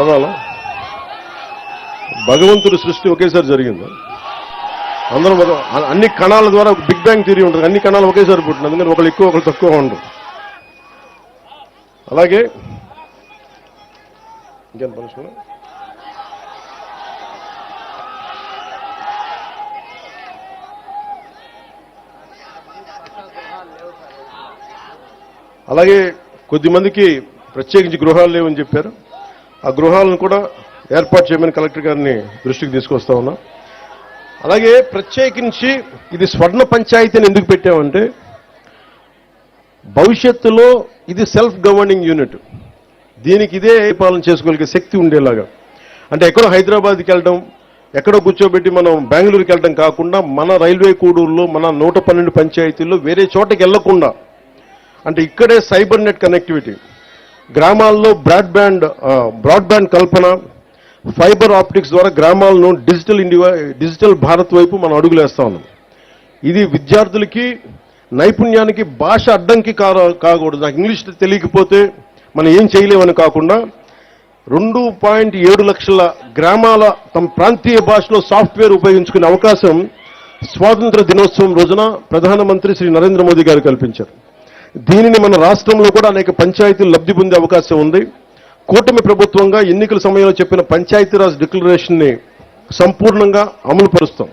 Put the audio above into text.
పదాల భగవంతుడి సృష్టి ఒకేసారి జరిగింది. అందరం అన్ని కణాల ద్వారా బిగ్ బ్యాంగ్ థియరీ ఉంటుంది. అన్ని కణాలు ఒకేసారి పుట్టింది. అందుకని ఒకళ్ళు ఎక్కువ ఒకళ్ళు తక్కువ ఉండరు. అలాగే ఇంకేం పనిష్మెంట్ అలాగే కొద్దిమందికి ప్రత్యేకించి గృహాలు లేవని చెప్పారు. ఆ గృహాలను కూడా ఏర్పాటు చేయమని కలెక్టర్ గారిని దృష్టికి తీసుకొస్తా ఉన్నా. అలాగే ప్రత్యేకించి ఇది స్వర్ణ పంచాయతీని ఎందుకు పెట్టామంటే భవిష్యత్తులో ఇది సెల్ఫ్ గవర్నింగ్ యూనిట్. దీనికి ఇదే పాలన చేసుకోగలిగే శక్తి ఉండేలాగా, అంటే ఎక్కడో హైదరాబాద్కి వెళ్ళడం, ఎక్కడో కూర్చోబెట్టి మనం బెంగళూరుకి వెళ్ళడం కాకుండా మన రైల్వే కూడూరులో మన 112 పంచాయతీల్లో వేరే చోటకి వెళ్లకుండా, అంటే ఇక్కడే సైబర్ నెట్ కనెక్టివిటీ, గ్రామాల్లో బ్రాడ్బ్యాండ్ కల్పన, ఫైబర్ ఆప్టిక్స్ ద్వారా గ్రామాలను డిజిటల్ భారత్ వైపు మనం అడుగులేస్తా ఉన్నాం. ఇది విద్యార్థులకి నైపుణ్యానికి భాష అడ్డంకి కాకూడదు. నాకు ఇంగ్లీష్ తెలియకపోతే మనం ఏం చేయలేమని కాకుండా 2.7 లక్షల గ్రామాల తమ ప్రాంతీయ భాషలో సాఫ్ట్వేర్ ఉపయోగించుకునే అవకాశం స్వాతంత్ర దినోత్సవం రోజున ప్రధానమంత్రి శ్రీ నరేంద్ర మోదీ గారు కల్పించారు. దీనిని మన రాష్ట్రంలో కూడా అనేక పంచాయతీలు లబ్ధి పొందే అవకాశం ఉంది. కూటమి ప్రభుత్వంగా ఎన్నికల సమయంలో చెప్పిన పంచాయతీరాజ్ డిక్లరేషన్ ని సంపూర్ణంగా అమలు పరుస్తాం.